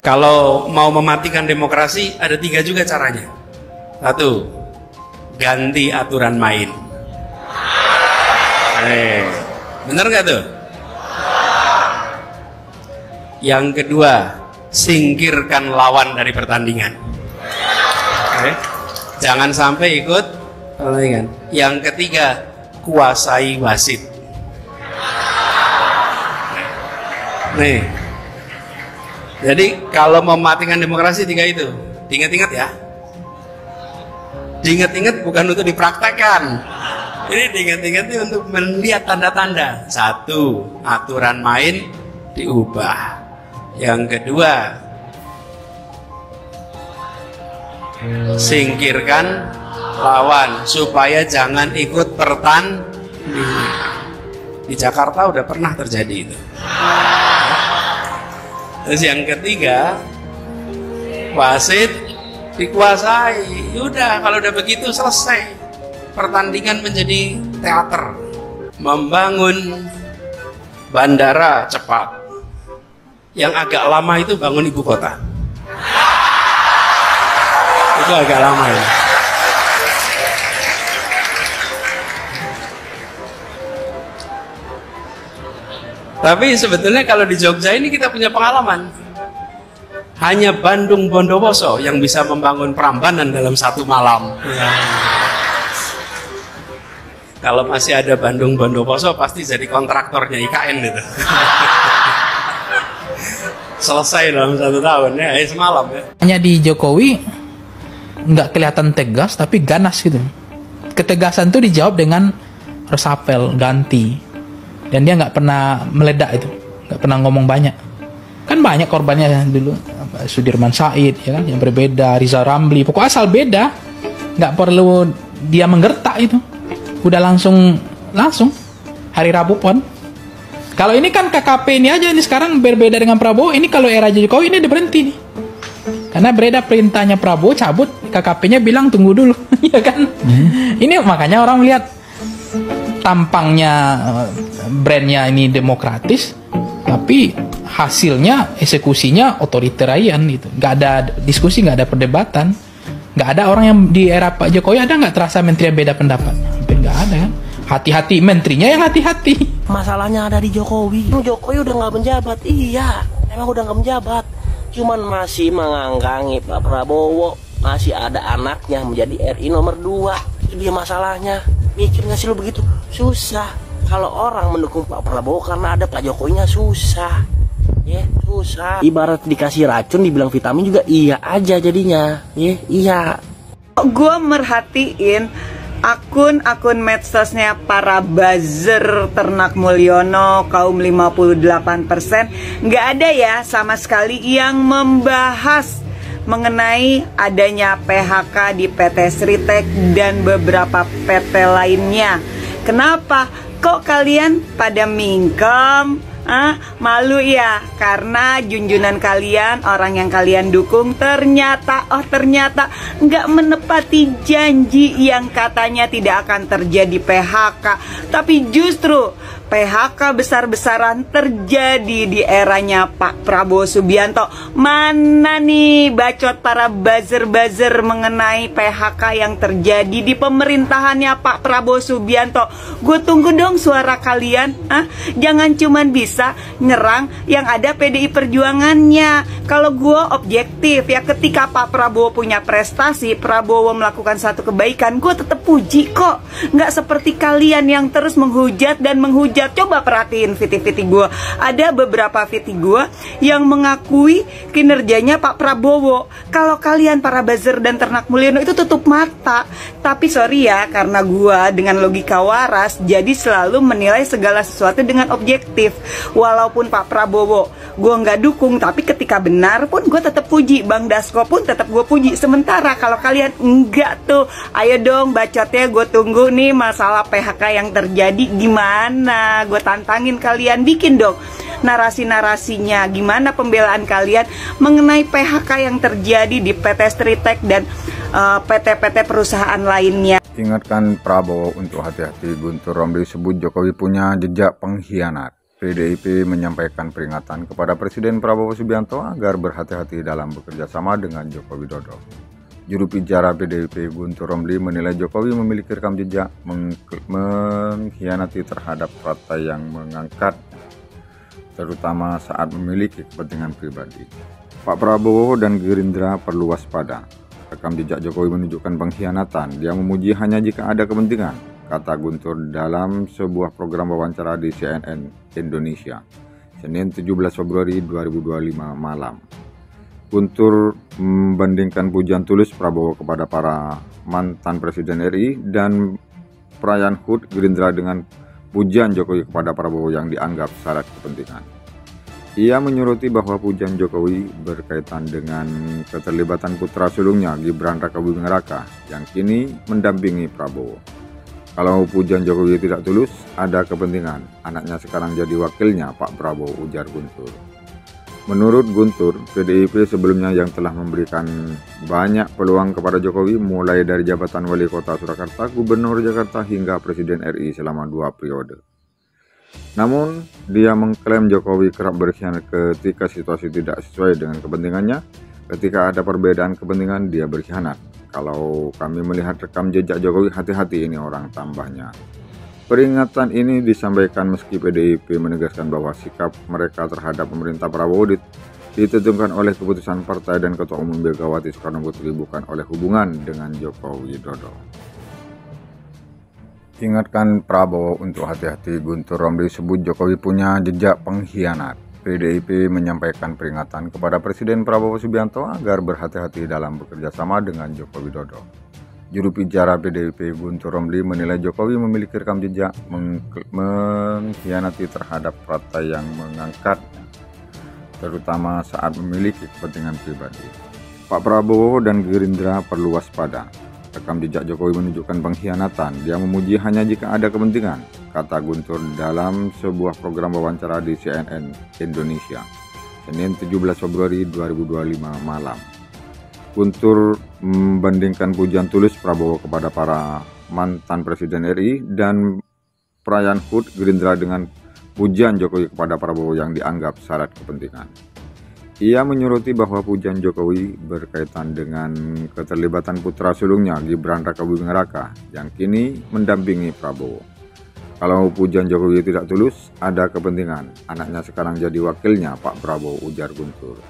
Kalau mau mematikan demokrasi ada 3 juga caranya. 1, ganti aturan main. Bener nggak tuh? Yang kedua, singkirkan lawan dari pertandingan. Jangan sampai ikut pertandingan. Yang ketiga, kuasai wasit. Nih, jadi kalau mematikan demokrasi 3 itu, diingat-ingat ya. Diingat-ingat bukan untuk dipraktekkan. Ini diingat-ingat untuk melihat tanda-tanda. 1, aturan main diubah. Yang kedua, singkirkan lawan supaya jangan ikut pertandingan. Di Jakarta udah pernah terjadi itu. Terus yang ketiga, wasit dikuasai. Udah, kalau udah begitu selesai. Pertandingan menjadi teater. Membangun bandara cepat. Yang agak lama itu bangun ibu kota. Itu agak lama ya. Tapi sebetulnya kalau di Jogja ini kita punya pengalaman. Hanya Bandung Bondowoso yang bisa membangun Prambanan dalam 1 malam. Ya. Kalau masih ada Bandung Bondowoso pasti jadi kontraktornya IKN gitu. Selesai dalam 1 tahun ya, semalam ya. Hanya di Jokowi nggak kelihatan tegas tapi ganas gitu. Ketegasan itu dijawab dengan resapel, ganti. Dan dia nggak pernah meledak itu, nggak pernah ngomong banyak. Kan banyak korbannya dulu, Sudirman Said ya kan, yang berbeda, Riza Ramli, pokoknya asal beda, nggak perlu dia menggertak itu, udah langsung hari Rabu pon. Kalau ini kan KKP ini aja, ini sekarang berbeda dengan Prabowo. Ini kalau era Jokowi ini udah berhenti nih, karena beredar perintahnya Prabowo cabut, KKP-nya bilang tunggu dulu, ya kan? Ini makanya orang melihat tampangnya brandnya ini demokratis, tapi hasilnya eksekusinya otoritarian gitu. Nggak ada diskusi, nggak ada perdebatan, nggak ada orang yang di era Pak Jokowi ada nggak terasa menteri yang beda pendapat? Hampir nggak ada kan? Hati-hati, menterinya yang hati-hati. Masalahnya ada di Jokowi. Jokowi udah nggak menjabat, iya, emang udah nggak menjabat. Cuman masih mengangkangi Pak Prabowo, masih ada anaknya menjadi RI nomor 2. Itu dia masalahnya. Mikir nggak sih lo begitu? Susah. Kalau orang mendukung Pak Prabowo karena ada Pak Jokowinya susah. Ya, susah. Ibarat dikasih racun dibilang vitamin juga iya aja jadinya. Ya, iya. Gue merhatiin akun-akun medsosnya para buzzer Ternak Mulyono, kaum 58%, nggak ada ya sama sekali yang membahas mengenai adanya PHK di PT Sritek dan beberapa PT lainnya. Kenapa? Kok kalian pada mingkem? Malu ya? Karena junjunan kalian, orang yang kalian dukung ternyata nggak menepati janji yang katanya tidak akan terjadi PHK. Tapi justru PHK besar-besaran terjadi di eranya Pak Prabowo Subianto. Mana nih bacot para buzzer-buzzer mengenai PHK yang terjadi di pemerintahannya Pak Prabowo Subianto? Gue tunggu dong suara kalian. Jangan cuman bisa nyerang yang ada PDI Perjuangannya. Kalau gue objektif ya, ketika Pak Prabowo punya prestasi, Prabowo melakukan satu kebaikan, gue tetap puji kok. Nggak seperti kalian yang terus menghujat dan menghujat. Coba perhatiin viti-viti gue. Ada beberapa viti gue yang mengakui kinerjanya Pak Prabowo. Kalau kalian para buzzer dan Ternak Mulyono itu tutup mata. Tapi sorry ya, karena gue dengan logika waras, jadi selalu menilai segala sesuatu dengan objektif. Walaupun Pak Prabowo gue nggak dukung, tapi ketika benar pun gue tetap puji. Bang Dasko pun tetap gue puji. Sementara kalau kalian enggak tuh, ayo dong bacotnya, gue tunggu nih masalah PHK yang terjadi gimana. Gue tantangin kalian, bikin dong narasi-narasinya. Gimana pembelaan kalian mengenai PHK yang terjadi di PT Sritek dan PT-PT perusahaan lainnya. Ingatkan Prabowo untuk hati-hati. Guntur Romli sebut Jokowi punya jejak pengkhianat. PDIP menyampaikan peringatan kepada Presiden Prabowo Subianto agar berhati-hati dalam bekerja sama dengan Joko Widodo. Juru bicara PDIP Guntur Romli menilai Jokowi memiliki rekam jejak mengkhianati terhadap partai yang mengangkatnya, terutama saat memiliki kepentingan pribadi. Pak Prabowo dan Gerindra perlu waspada. Rekam jejak Jokowi menunjukkan pengkhianatan. Dia memuji hanya jika ada kepentingan, kata Guntur dalam sebuah program wawancara di CNN Indonesia, Senin 17 Februari 2025 malam. Guntur membandingkan pujian tulus Prabowo kepada para mantan Presiden RI dan perayaan HUT Gerindra dengan pujian Jokowi kepada Prabowo yang dianggap syarat kepentingan. Ia menyoroti bahwa pujian Jokowi berkaitan dengan keterlibatan putra sulungnya Gibran Rakabuming Raka yang kini mendampingi Prabowo. Kalau pujian Jokowi tidak tulus, ada kepentingan. Anaknya sekarang jadi wakilnya Pak Prabowo, ujar Guntur. Menurut Guntur, PDIP sebelumnya yang telah memberikan banyak peluang kepada Jokowi mulai dari jabatan Wali Kota Surakarta, Gubernur Jakarta hingga Presiden RI selama 2 periode. Namun, dia mengklaim Jokowi kerap berkhianat ketika situasi tidak sesuai dengan kepentingannya. Ketika ada perbedaan kepentingan, dia berkhianat. Kalau kami melihat rekam jejak Jokowi, hati-hati ini orang, tambahnya. Peringatan ini disampaikan meski PDIP menegaskan bahwa sikap mereka terhadap pemerintah Prabowo ditentukan oleh keputusan partai dan Ketua Umum Megawati Soekarno Putri, bukan oleh hubungan dengan Joko Widodo. Ingatkan Prabowo untuk hati-hati. Guntur Romli sebut Jokowi punya jejak pengkhianat. PDIP menyampaikan peringatan kepada Presiden Prabowo Subianto agar berhati-hati dalam bekerja sama dengan Joko Widodo. Juru bicara PDIP Guntur Romli menilai Jokowi memiliki rekam jejak mengkhianati terhadap partai yang mengangkatnya, terutama saat memiliki kepentingan pribadi. Pak Prabowo dan Gerindra perlu waspada. Rekam jejak Jokowi menunjukkan pengkhianatan. Dia memuji hanya jika ada kepentingan, kata Guntur dalam sebuah program wawancara di CNN Indonesia, Senin 17 Februari 2025 malam. Guntur membandingkan pujian tulus Prabowo kepada para mantan Presiden RI dan perayaan HUT Gerindra dengan pujian Jokowi kepada Prabowo yang dianggap syarat kepentingan. Ia menyoroti bahwa pujian Jokowi berkaitan dengan keterlibatan putra sulungnya Gibran Rakabuming Raka yang kini mendampingi Prabowo. Kalau pujian Jokowi tidak tulus, ada kepentingan. Anaknya sekarang jadi wakilnya Pak Prabowo, ujar Guntur.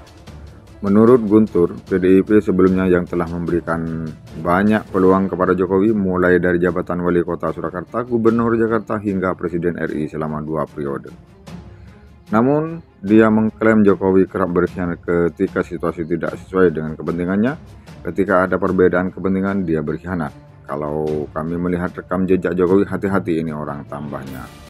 Menurut Guntur, PDIP sebelumnya yang telah memberikan banyak peluang kepada Jokowi mulai dari jabatan Wali Kota Surakarta, Gubernur Jakarta hingga Presiden RI selama 2 periode. Namun, dia mengklaim Jokowi kerap berkhianat ketika situasi tidak sesuai dengan kepentingannya. Ketika ada perbedaan kepentingan, dia berkhianat. Kalau kami melihat rekam jejak Jokowi, hati-hati ini orang, tambahnya.